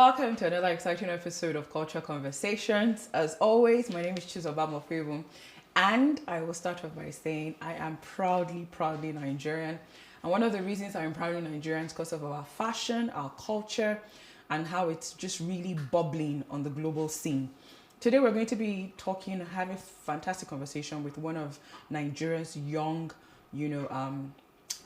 Welcome to another exciting episode of Culture Conversations. As always, my name is Chizoba Mofebum, and I will start off by saying I am proudly Nigerian. And one of the reasons I'm proudly Nigerian is because of our fashion, our culture, and how it's just really bubbling on the global scene. Today we're going to be having a fantastic conversation with one of Nigeria's young,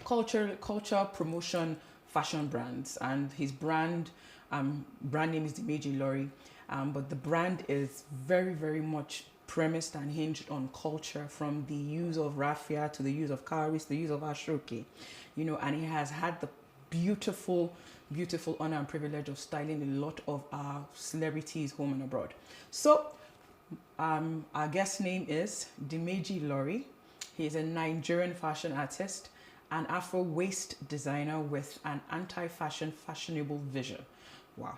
culture promotion fashion brands, and his brand name is Dimeji Lori, but the brand is very much premised and hinged on culture, from the use of raffia to the use of cowries, the use of ashoke, and he has had the beautiful honor and privilege of styling a lot of our celebrities home and abroad. So our guest name is Dimeji Lori. He is a Nigerian fashion artist, an Afro waist designer with an fashionable vision. Wow.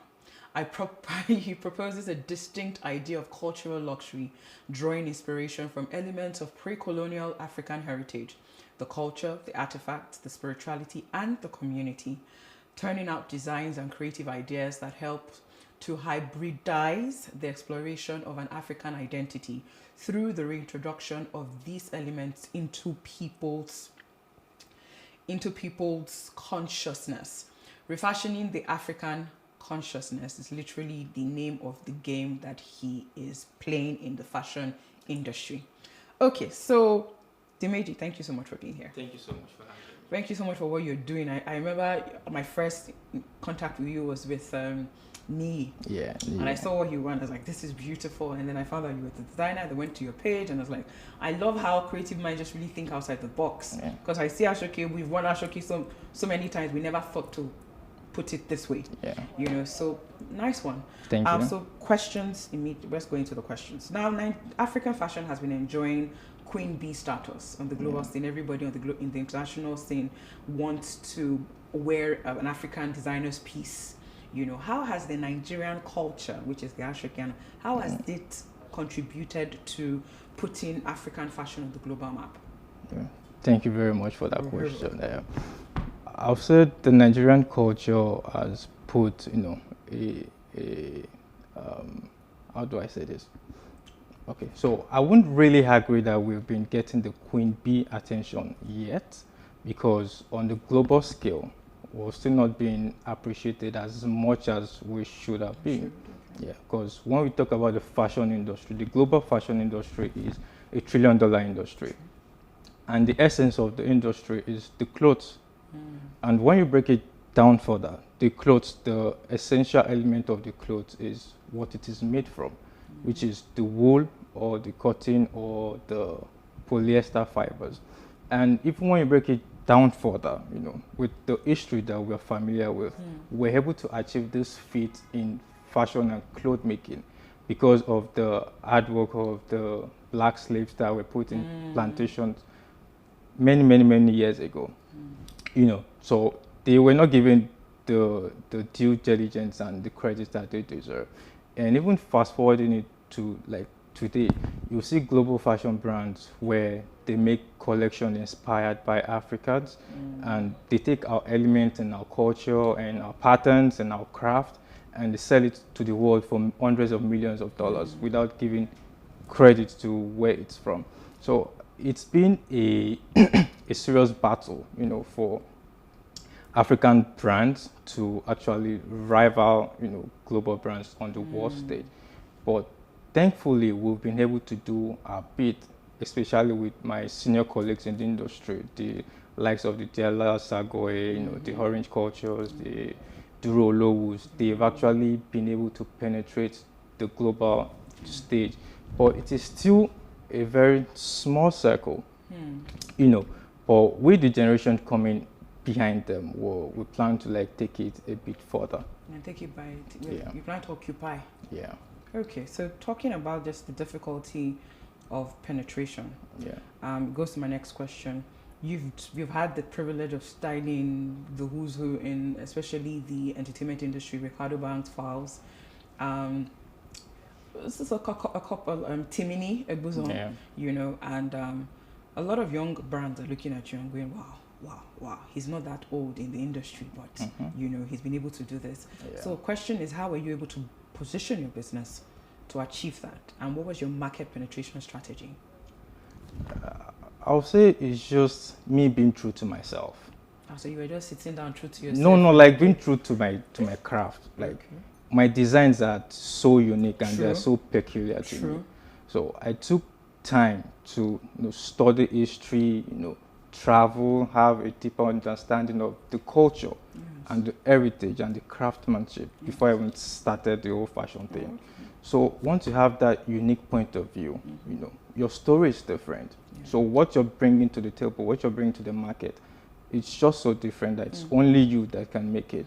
He proposes a distinct idea of cultural luxury, drawing inspiration from elements of pre-colonial African heritage, the culture, the artifacts, the spirituality, and the community, turning out designs and creative ideas that help to hybridize the exploration of an African identity through the reintroduction of these elements into people's consciousness. Refashioning the African consciousness is literally the name of the game that he is playing in the fashion industry. Okay, so Dimeji, thank you so much for being here. Thank you so much for having me. Thank you so much for what you're doing. I remember my first contact with you was with Nee. Yeah. And I saw what you won. I was like, this is beautiful. And then I found out you were the designer. They went to your page, and I was like, I love how creative minds just really think outside the box. Because I see Ashoke, we've won Ashoke so many times. We never thought to put it this way. Yeah. So nice one. Thank you. So questions immediately. Let's go into the questions. Now, African fashion has been enjoying Queen Bee status on the global scene. Everybody in the international scene wants to wear an African designer's piece. How has the Nigerian culture, which is the Ashokean, how has it contributed to putting African fashion on the global map? Yeah. Thank you very much for that question. I've said the Nigerian culture has put, how do I say this? Okay, so I wouldn't really agree that we've been getting the Queen Bee attention yet, because on the global scale, we're still not being appreciated as much as we should have been. Yeah, because when we talk about the fashion industry, the global fashion industry is a $1 trillion industry. And the essence of the industry is the clothes. And when you break it down further, the clothes, the essential element of the clothes is what it is made from, which is the wool or the cotton or the polyester fibers. And even when you break it down further, with the history that we're familiar with, we're able to achieve this feat in fashion and cloth making because of the hard work of the black slaves that were put in plantations many years ago. So they were not given the due diligence and the credit that they deserve. And even fast forwarding it to like today, you see global fashion brands where they make collection inspired by Africans, and they take our elements and our culture and our patterns and our craft, and they sell it to the world for hundreds of millions of dollars without giving credit to where it's from. So it's been a serious battle, for African brands to actually rival, global brands on the world stage. But thankfully, we've been able to do a bit, especially with my senior colleagues in the industry, the likes of the Diala Sagoe, the Orange Cultures, the Duro Lowus. They've actually been able to penetrate the global stage. But it is still a very small circle, but with the generation coming behind them, we plan to take it a bit further. And take it by, you plan to occupy. Yeah. Okay, so talking about just the difficulty of penetration, goes to my next question. You've had the privilege of styling the who's who in especially the entertainment industry, Ricardo Banks, Files. This is a couple, Timini Egbuzon, and a lot of young brands are looking at you and going, wow, wow, he's not that old in the industry, but you know, he's been able to do this. Yeah. So question is, how were you able to position your business to achieve that? And what was your market penetration strategy? I'll say it's just me being true to myself. So you were just sitting down true to yourself? No, like being true to my craft. Like my designs are so unique and they're so peculiar to me. So I took time to study history, travel, have a deeper understanding of the culture and the heritage and the craftsmanship before I even started the whole fashion thing. So once you have that unique point of view, your story is different. So what you're bringing to the table, what you're bringing to the market, it's just so different that it's only you that can make it.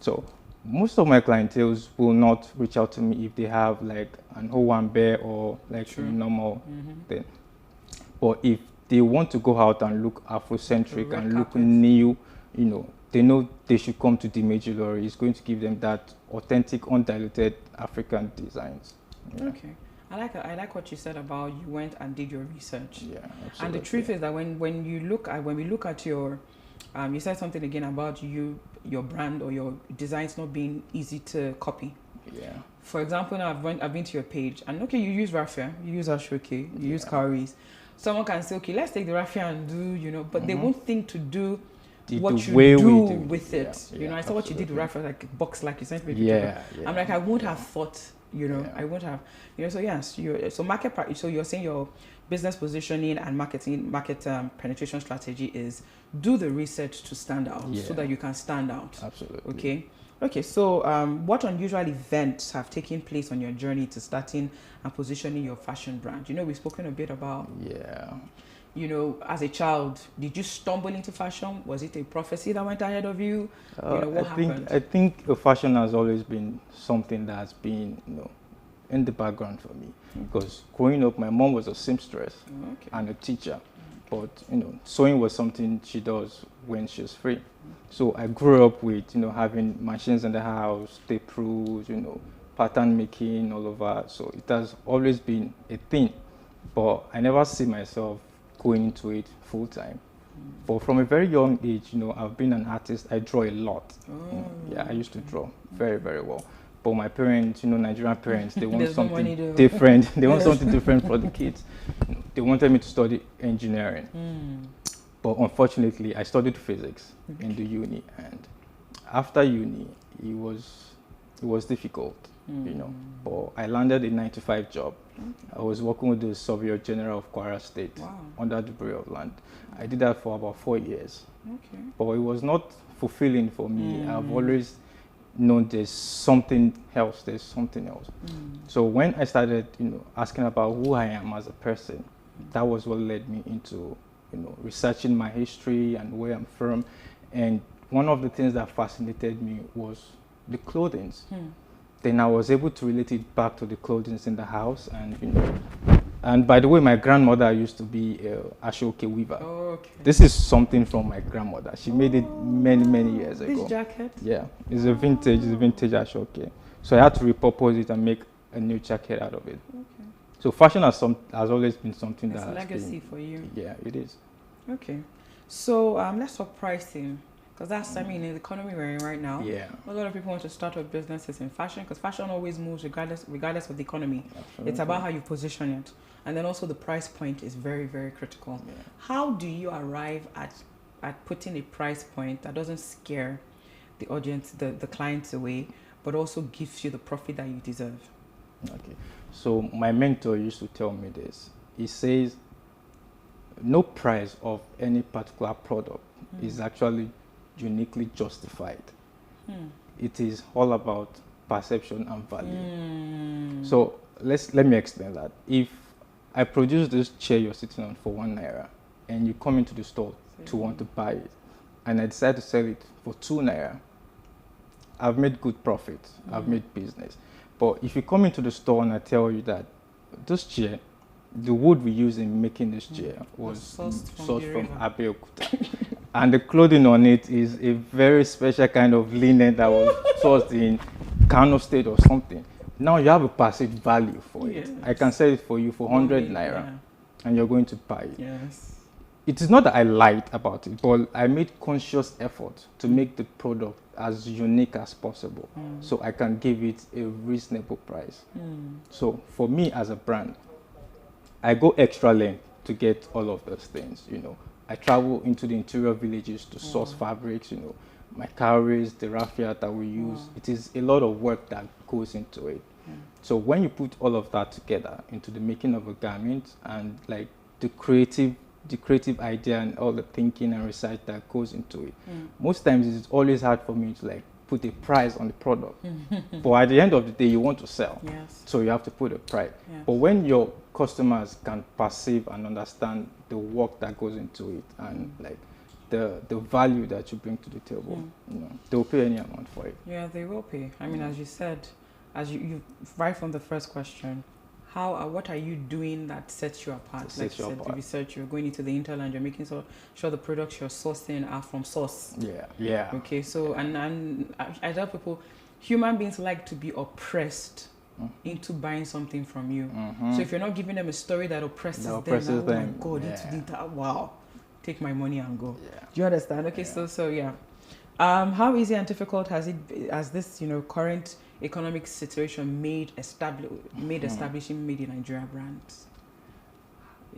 So most of my clientele will not reach out to me if they have like an Owambe or like a normal thing. But if they want to go out and look Afrocentric and look new, they know they should come to DiMeji. It's going to give them that authentic, undiluted African designs. Okay. I like what you said about you went and did your research. Yeah, absolutely. And the truth is that when we look at your, you said something again about your brand or your designs not being easy to copy. Yeah. For example, now I've been to your page and okay, you use raffia, you use ashoke, you use cowries. Someone can say, okay, let's take the raffia and do, but they won't think to do what you do with it. I saw what you did with raffia, like a box, like you sent me. Yeah. I'm like, I wouldn't have thought. I won't have, so yes, so you're saying your business positioning and market penetration strategy is do the research to stand out so that you can stand out. Absolutely. Okay. So what unusual events have taken place on your journey to starting and positioning your fashion brand? We've spoken a bit about. As a child, did you stumble into fashion? Was it a prophecy that went ahead of you? What happened? I think fashion has always been something that has been, in the background for me. Because growing up, my mom was a seamstress and a teacher. But, sewing was something she does when she's free. So I grew up with, having machines in the house, tape rules, pattern making all over. So it has always been a thing. But I never see myself going into it full time. But from a very young age, I've been an artist. I draw a lot. I used to draw very, very well. But my parents, Nigerian parents, they want something different. They want something different for the kids. They wanted me to study engineering. But unfortunately, I studied physics in the uni. And after uni, it was difficult, But I landed a 9-to-5 job. I was working with the Surveyor General of Kwara State under the Bureau of Land. I did that for about 4 years. But it was not fulfilling for me. I've always known there's something else. So when I started, asking about who I am as a person, that was what led me into, researching my history and where I'm from. And one of the things that fascinated me was the clothing. Then I was able to relate it back to the clothing in the house, and by the way, my grandmother used to be a ashoke weaver. This is something from my grandmother. She made it many years ago. This jacket? Yeah, it's a vintage ashoke. So I had to repurpose it and make a new jacket out of it. So fashion has always been something that's a legacy for you. Yeah, it is. Okay, so let's talk pricing. Because that's, in the economy we're in right now, a lot of people want to start up businesses in fashion because fashion always moves regardless of the economy. Absolutely. It's about how you position it. And then also the price point is very, very critical. How do you arrive at putting a price point that doesn't scare the audience, the clients away, but also gives you the profit that you deserve? Okay. So my mentor used to tell me this. He says, no price of any particular product is actually uniquely justified. It is all about perception and value. So let me explain that. If I produce this chair you're sitting on for 1 naira and you come into the store to want to buy it and I decide to sell it for 2 naira, I've made good profit. I've made business. But if you come into the store and I tell you that this chair, the wood we use in making this chair was sourced from Abeokuta. And the clothing on it is a very special kind of linen that was sourced in Kano State or something. Now you have a perceived value for it. I can sell it for you for 100 naira and you're going to buy it. it is not that I lied about it, but I made conscious effort to make the product as unique as possible, so I can give it a reasonable price. So for me as a brand, I go extra length to get all of those things. I travel into the interior villages to source fabrics. My cowries, the raffia that we use. It is a lot of work that goes into it. So when you put all of that together into the making of a garment, and like the creative idea and all the thinking and research that goes into it, most times it's always hard for me to like put a price on the product. But at the end of the day, you want to sell, so you have to put a price. But when your customers can perceive and understand the work that goes into it, and like the value that you bring to the table, they'll pay any amount for it. Yeah, they will pay. I mean, as you said, as you right from the first question, what are you doing that sets you apart? Like you said, the research, you're going into the hinterland, you're making sure the products you're sourcing are from source. Yeah. Okay, so and I tell people, human beings like to be oppressed into buying something from you. So if you're not giving them a story that oppresses them, oh my God, wow, take my money and go. Do you understand? Okay, so yeah. How easy and difficult has this current economic situation made establishing made in Nigeria brands?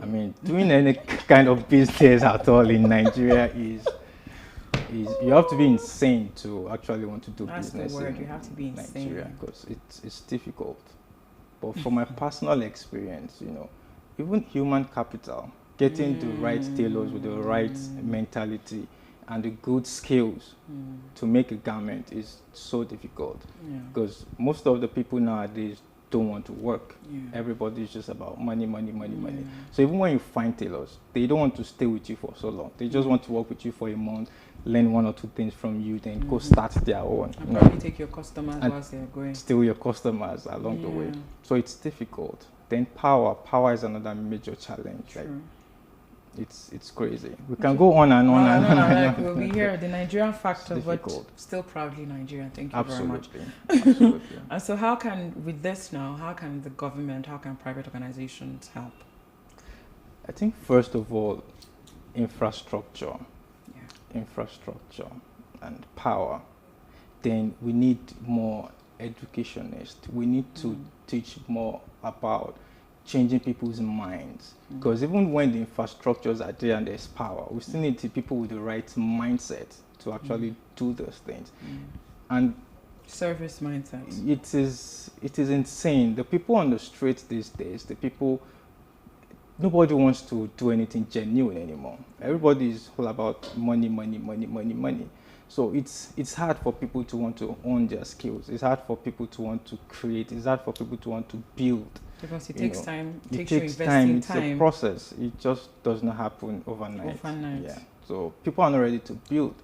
I mean, doing any kind of business at all in Nigeria is you have to be insane to actually want to do business in you have to be insane. Nigeria, because it's difficult. But from my personal experience, even human capital, getting the right tailors with the right mentality and the good skills to make a garment is so difficult, because most of the people nowadays don't want to work. Everybody is just about money. So even when you find tailors, they don't want to stay with you for so long. They just want to work with you for a month, learn one or two things from you, then go start their own. And probably take your customers whilst they're going. Steal your customers along the way. So it's difficult. Then power is another major challenge. True. Like, it's crazy. We can go on and on and on. We'll be here, the Nigerian factor, but still proudly Nigerian. Thank you very much. Absolutely. And so with this now, how can the government, how can private organizations help? I think first of all, infrastructure and power. Then we need more educationists. We need to teach more about changing people's minds, because even when the infrastructures are there and there's power, we still need people with the right mindset to actually do those things. And service mindset. It is insane. The people on the streets these days, nobody wants to do anything genuine anymore. Everybody is all about money. So it's hard for people to want to own their skills. It's hard for people to want to create. It's hard for people to want to build. Because it takes time. It takes time. It's a process. It just does not happen overnight. Yeah. So people are not ready to build.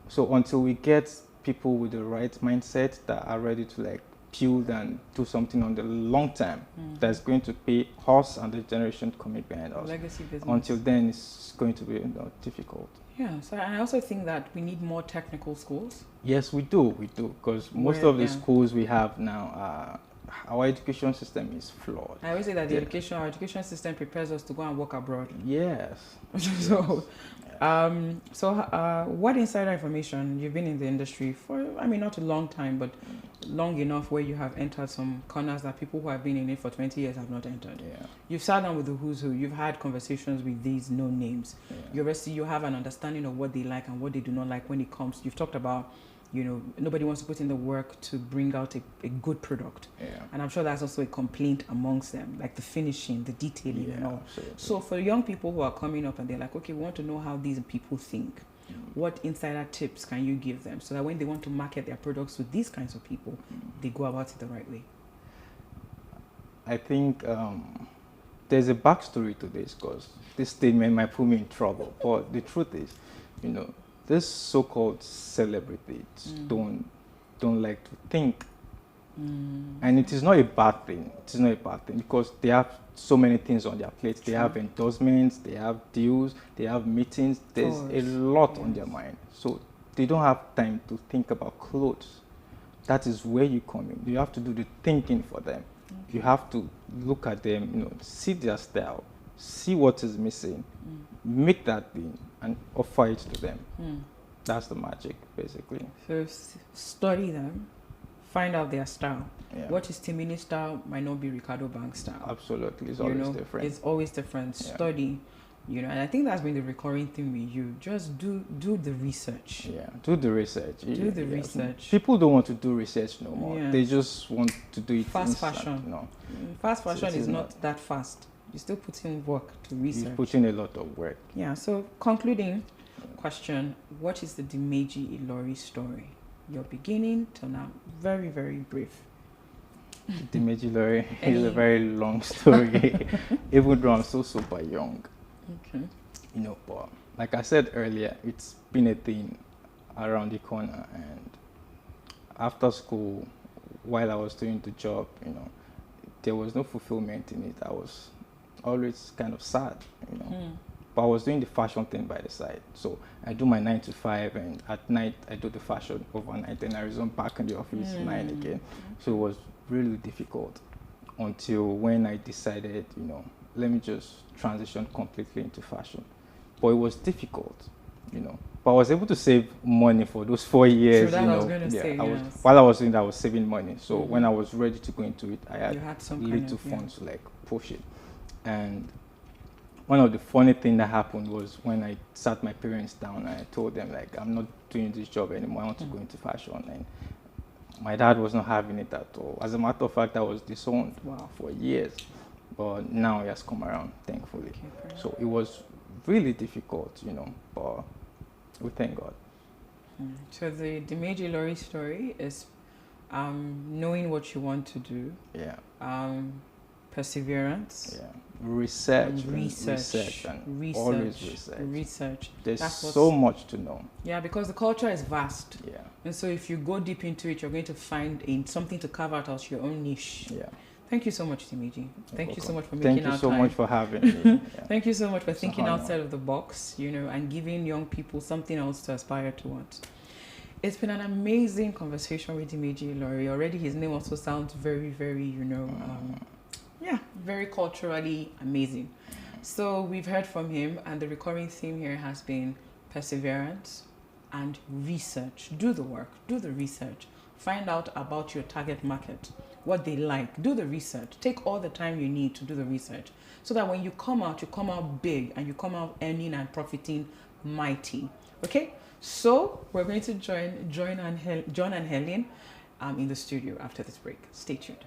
So until we get people with the right mindset that are ready to like build and do something on the long term that's going to pay us and the generation coming behind us. Legacy business. Until then, it's going to be difficult. Yeah, so I also think that we need more technical schools. Yes, we do, because most of the schools we have now, our education system is flawed. I always say that our education system prepares us to go and work abroad. Yes. What insider information, you've been in the industry for, not a long time, but long enough where you have entered some corners that people who have been in it for 20 years have not entered. Yeah. You've sat down with the who's who, you've had conversations with these no names. Yeah. You have an understanding of what they like and what they do not like when it comes. You've talked about, nobody wants to put in the work to bring out a good product. Yeah. And I'm sure that's also a complaint amongst them, like the finishing, the detailing and all. Absolutely. So for young people who are coming up and they're like, okay, we want to know how these people think. What insider tips can you give them so that when they want to market their products to these kinds of people, they go about it the right way? I think there's a backstory to this, because this statement might put me in trouble. But the truth is, this so-called celebrities don't like to think. And it is not a bad thing. It is not a bad thing, because they have so many things on their plates. They have endorsements, they have deals, they have meetings. There's a lot on their mind. So they don't have time to think about clothes. That is where you come in. You have to do the thinking for them. You have to look at them, see their style, see what is missing, make that thing, and offer it to them. That's the magic, basically. So study them, find out their style. Yeah. What is Timini's style might not be Ricardo Bank's style. Absolutely, it's always different. It's always different. Yeah. Study, and I think that's been the recurring thing with you. Just do the research. Yeah, do the research. Do the research. People don't want to do research no more. Yeah. They just want to do it Fast instant, fashion. No, Fast fashion it is is not that fast. You still put in work to research. you put in a lot of work. Yeah. So concluding question: what is the Dimeji Ilori story? Your beginning till now. Very, very brief. The Medjugorje is a very long story, even though I'm so super young. Okay. But like I said earlier, it's been a thing around the corner. And after school, while I was doing the job, there was no fulfillment in it. I was always kind of sad, But I was doing the fashion thing by the side. So I do my 9 to 5, and at night I do the fashion overnight, and I resume back in the office 9 again. So it was really difficult until when I decided, let me just transition completely into fashion. But it was difficult, But I was able to save money for those 4 years. So that I was going to say, while I was doing that, I was saving money. So when I was ready to go into it, I had some little funds to push it. And one of the funny things that happened was when I sat my parents down and I told them, I'm not doing this job anymore. I want to go into fashion. And my dad was not having it at all. As a matter of fact, I was disowned for years. But now he has come around, thankfully. Okay, so it was really difficult, but we thank God. So the Dimeji Ilori story is knowing what you want to do. Yeah. Perseverance. Yeah. Research. Always research. There's so much to know. Yeah, because the culture is vast. Yeah. And so if you go deep into it, you're going to find something to carve out as your own niche. Yeah. Thank you so much, Dimeji. Thank you so much for Thank making you our so time. much for having me. Yeah. Thank you so much for thinking outside of the box, and giving young people something else to aspire towards. It's been an amazing conversation with Dimeji Ilori. Already his name also sounds very, very, very culturally amazing. So we've heard from him, and the recurring theme here has been perseverance and research. Do the work, do the research. Find out about your target market, what they like. Do the research. Take all the time you need to do the research, so that when you come out big, and you come out earning and profiting mighty. Okay? So we're going to join John and Helen in the studio after this break. Stay tuned.